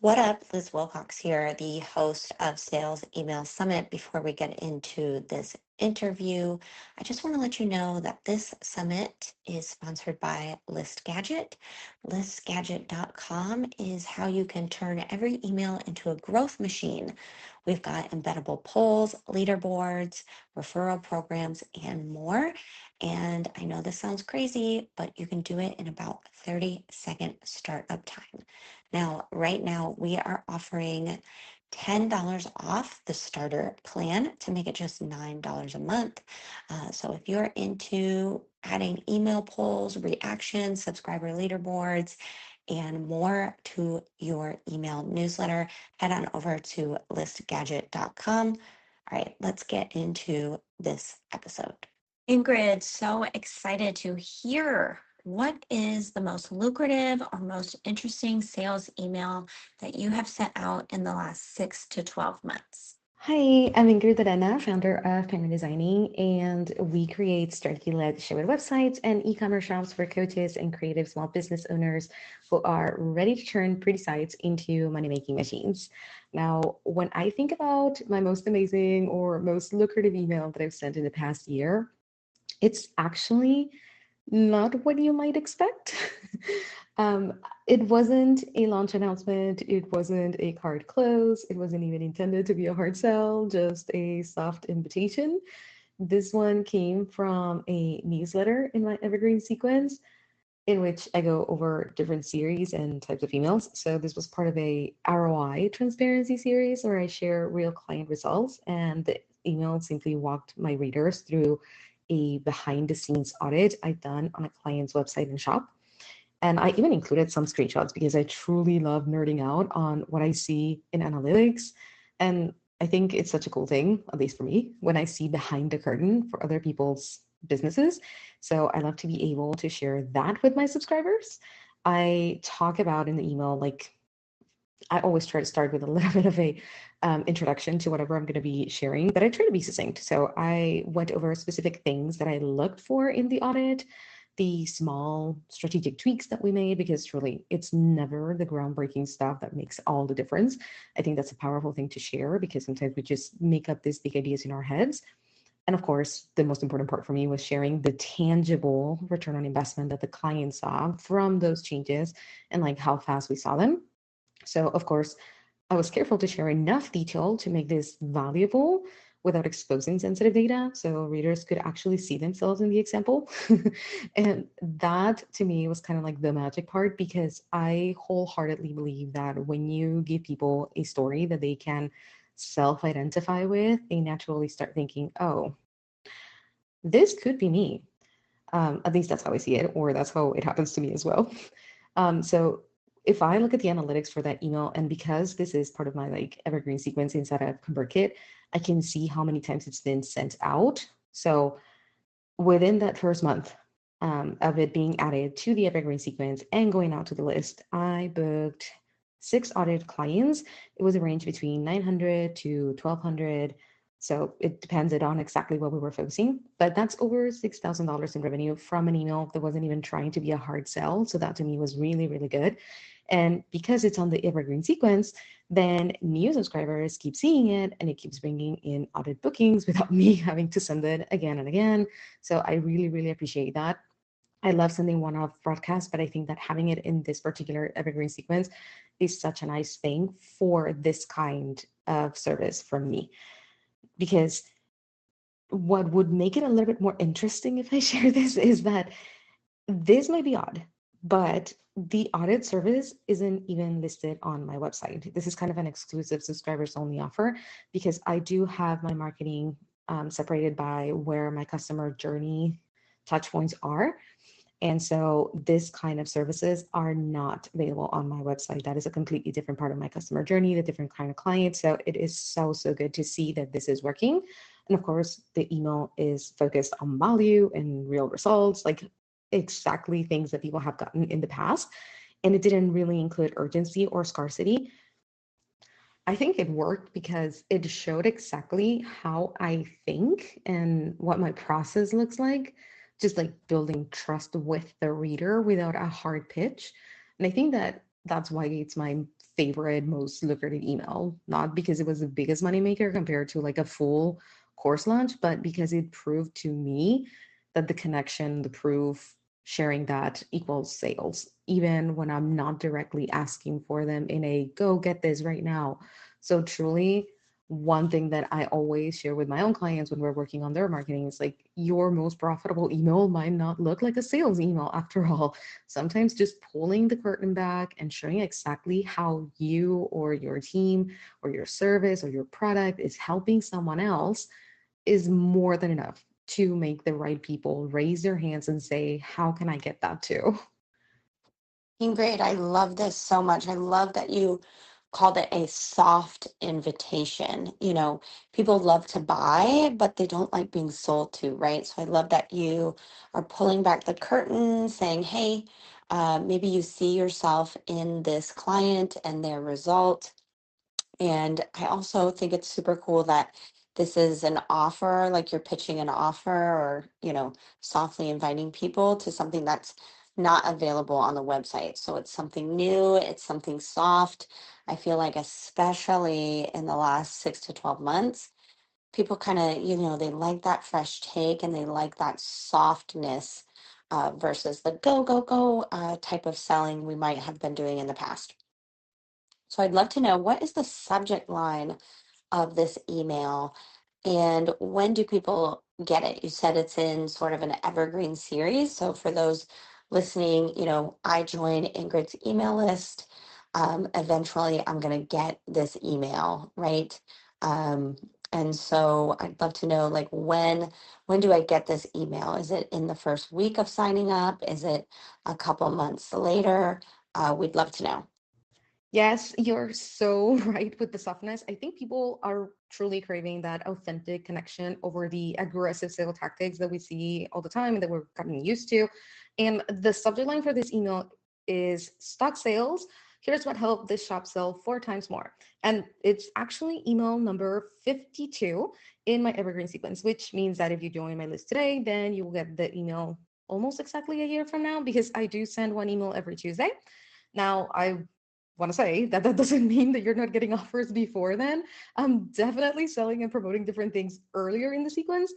What up? Liz Wilcox here, the host of Sales Email Summit. Before we get into this interview, I just want to let you know that this summit is sponsored by List Gadget. ListGadget.com is how you can turn every email into a growth machine. We've got embeddable polls, leaderboards, referral programs, and more. And I know this sounds crazy, but you can do it in about 30-second startup time. Now, right now, we are offering $10 off the starter plan to make it just $9 a month. So if you're into adding email polls, reactions, subscriber leaderboards, and more to your email newsletter, head on over to listgadget.com. All right, let's get into this episode. Ingrid, so excited to hear what is the most lucrative or most interesting sales email that you have sent out in the last 6 to 12 months? Hi, I'm Ingrid, founder of Penguin Designing, and we create strategy-led shared websites and e-commerce shops for coaches and creative small business owners who are ready to turn pretty sites into money-making machines. Now, when I think about my most amazing or most lucrative email that I've sent in the past year, it's actually not what you might expect. um, it wasn't a launch announcement. It wasn't a hard close. It wasn't even intended to be a hard sell, just a soft invitation. This one came from a newsletter in my Evergreen sequence in which I go over different series and types of emails. So this was part of a ROI transparency series where I share real client results, and the email simply walked my readers through a behind the scenes audit I'd done on a client's website and shop. And I even included some screenshots because I truly love nerding out on what I see in analytics. And I think it's such a cool thing, at least for me, when I see behind the curtain for other people's businesses. So I love to be able to share that with my subscribers. I talk about in the email, like I always try to start with a little bit of a introduction to whatever I'm going to be sharing, but I try to be succinct. So I went over specific things that I looked for in the audit, the small strategic tweaks that we made, because truly it's never the groundbreaking stuff that makes all the difference. I think that's a powerful thing to share because sometimes we just make up these big ideas in our heads. And of course, the most important part for me was sharing the tangible return on investment that the client saw from those changes and like how fast we saw them. So, of course, I was careful to share enough detail to make this valuable without exposing sensitive data so readers could actually see themselves in the example. And that to me was kind of like the magic part because I wholeheartedly believe that when you give people a story that they can self identify with, they naturally start thinking, oh, this could be me. At least that's how I see it, or that's how it happens to me as well. So if I look at the analytics for that email, and because this is part of my like Evergreen sequence inside of ConvertKit, I can see how many times it's been sent out. So within that first month of it being added to the Evergreen sequence and going out to the list, I booked 6 audit clients. It was a range between 900 to 1200. So it depended on exactly what we were focusing, but that's over $6,000 in revenue from an email that wasn't even trying to be a hard sell. So that to me was really, really good. And because it's on the Evergreen sequence, then new subscribers keep seeing it and it keeps bringing in audit bookings without me having to send it again and again. So I really, really appreciate that. I love sending one-off broadcasts, but I think that having it in this particular Evergreen sequence is such a nice thing for this kind of service from me. Because what would make it a little bit more interesting if I share this is that this might be odd, but the audit service isn't even listed on my website. This is kind of an exclusive subscribers only offer because I do have my marketing separated by where my customer journey touch points are. And so this kind of services are not available on my website. That is a completely different part of my customer journey, the different kind of client. So it is so, so good to see that this is working. And of course, the email is focused on value and real results, like exactly things that people have gotten in the past. And it didn't really include urgency or scarcity. I think it worked because it showed exactly how I think and what my process looks like, just like building trust with the reader without a hard pitch. And I think that that's why it's my favorite, most lucrative email. Not because it was the biggest money maker compared to like a full course launch, but because it proved to me that the connection, the proof, sharing that equals sales, even when I'm not directly asking for them in a go get this right now. So truly, one thing that I always share with my own clients when we're working on their marketing is like your most profitable email might not look like a sales email after all. Sometimes just pulling the curtain back and showing exactly how you or your team or your service or your product is helping someone else is more than enough to make the right people raise their hands and say, how can I get that too? Ingrid, I love this so much. I love that you called it a soft invitation. People love to buy, but they don't like being sold to, right? So I love that you are pulling back the curtain, saying, hey, maybe you see yourself in this client and their result. And I also think it's super cool that this is an offer, like you're pitching an offer or, softly inviting people to something that's not available on the website. So it's something new, it's something soft. I feel like, especially in the last 6 to 12 months, people kind of, they like that fresh take and they like that softness versus the go, go, go type of selling we might have been doing in the past. So I'd love to know, what is the subject line of this email and when do people get it? You said it's in sort of an evergreen series. So for those listening, I join Ingrid's email list. Eventually, I'm going to get this email, right? Um, and so I'd love to know, like, when do I get this email? Is it in the first week of signing up? Is it a couple months later? We'd love to know. Yes, you're so right with the softness. I think people are truly craving that authentic connection over the aggressive sale tactics that we see all the time and that we're gotten used to. And the subject line for this email is stock sales. Here's what helped this shop sell 4 times more. And it's actually email number 52 in my evergreen sequence, which means that if you join my list today, then you will get the email almost exactly a year from now because I do send one email every Tuesday. Now, I want to say that that doesn't mean that you're not getting offers before then. I'm definitely selling and promoting different things earlier in the sequence.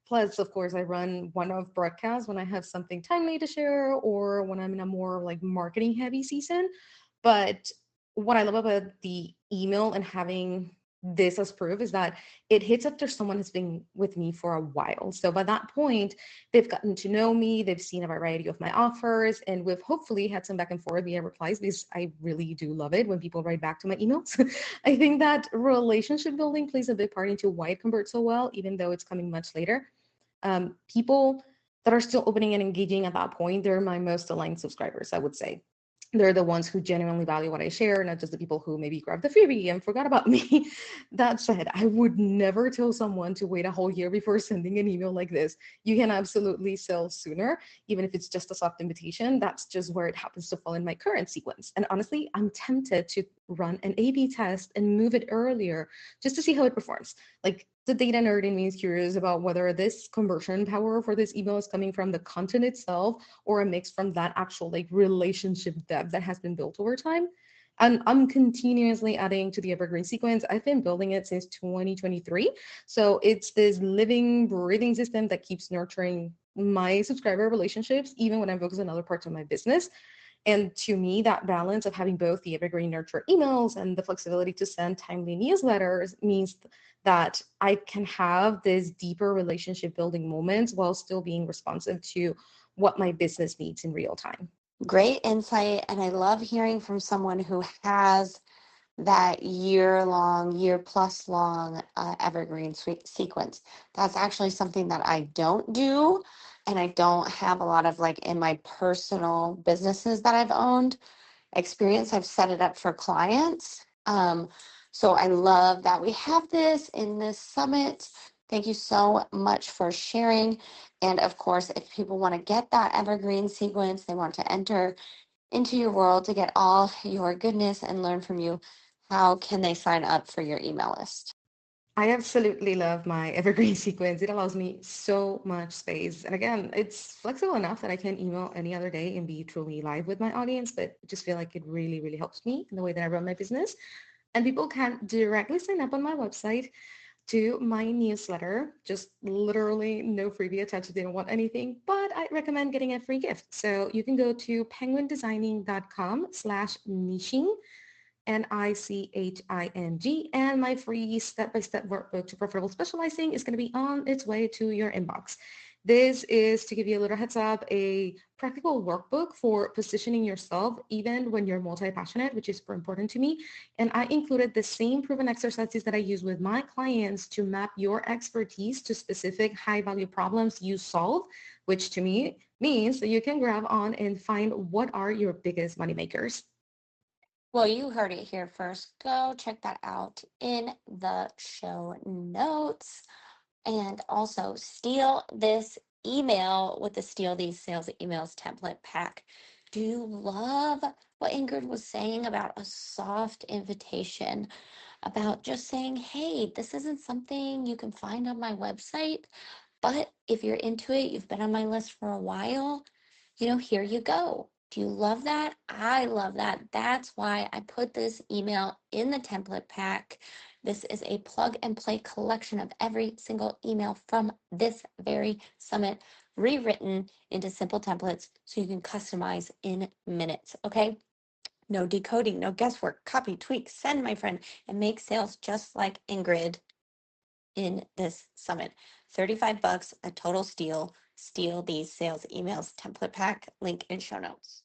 Plus, of course, I run one-off broadcasts when I have something timely to share or when I'm in a more like marketing heavy season. But what I love about the email and having this as proof is that it hits after someone has been with me for a while. So by that point, they've gotten to know me, they've seen a variety of my offers, and we've hopefully had some back and forth via replies because I really do love it when people write back to my emails. I think that relationship building plays a big part into why it converts so well, even though it's coming much later. People that are still opening and engaging at that point, they're my most aligned subscribers, I would say. They're the ones who genuinely value what I share, not just the people who maybe grabbed the freebie and forgot about me. That said, I would never tell someone to wait a whole year before sending an email like this. You can absolutely sell sooner, even if it's just a soft invitation. That's just where it happens to fall in my current sequence. And honestly, I'm tempted to run an A B test and move it earlier just to see how it performs. Like, the data nerd in me is curious about whether this conversion power for this email is coming from the content itself or a mix from that actual like relationship depth that has been built over time. And I'm continuously adding to the evergreen sequence. I've been building it since 2023. So it's this living, breathing system that keeps nurturing my subscriber relationships, even when I'm focused on other parts of my business. And to me, that balance of having both the evergreen nurture emails and the flexibility to send timely newsletters means that I can have this deeper relationship building moments while still being responsive to what my business needs in real time. Great insight. And I love hearing from someone who has that year long, year plus long evergreen sequence. That's actually something that I don't do. And I don't have a lot of, like, in my personal businesses that I've owned experience. I've set it up for clients. So I love that we have this in this summit. Thank you so much for sharing. And of course, if people want to get that evergreen sequence, they want to enter into your world to get all your goodness and learn from you, how can they sign up for your email list? I absolutely love my Evergreen sequence. It allows me so much space. And again, it's flexible enough that I can email any other day and be truly live with my audience, but I just feel like it really, really helps me in the way that I run my business. And people can directly sign up on my website to my newsletter. Just literally no freebie attached. They don't want anything, but I recommend getting a free gift. So you can go to penguindesigning.com/niching, NICHING, and my free step-by-step workbook to profitable specializing is going to be on its way to your inbox. This is to give you a little heads up, a practical workbook for positioning yourself even when you're multi-passionate, which is super important to me. And I included the same proven exercises that I use with my clients to map your expertise to specific high-value problems you solve, which to me means that you can grab on and find what are your biggest money makers. Well, you heard it here first. Go check that out in the show notes. And also steal this email with the Steal These Sales Emails template pack. Do you love what Ingrid was saying about a soft invitation? About just saying, hey, this isn't something you can find on my website, but if you're into it, you've been on my list for a while, here you go. Do you love that? I love that. That's why I put this email in the template pack. This is a plug and play collection of every single email from this very summit, rewritten into simple templates so you can customize in minutes. Okay. No decoding, no guesswork, copy, tweak, send, my friend, and make sales just like Ingrid in this summit. 35 bucks, a total steal. Steal these sales emails template pack, link in show notes.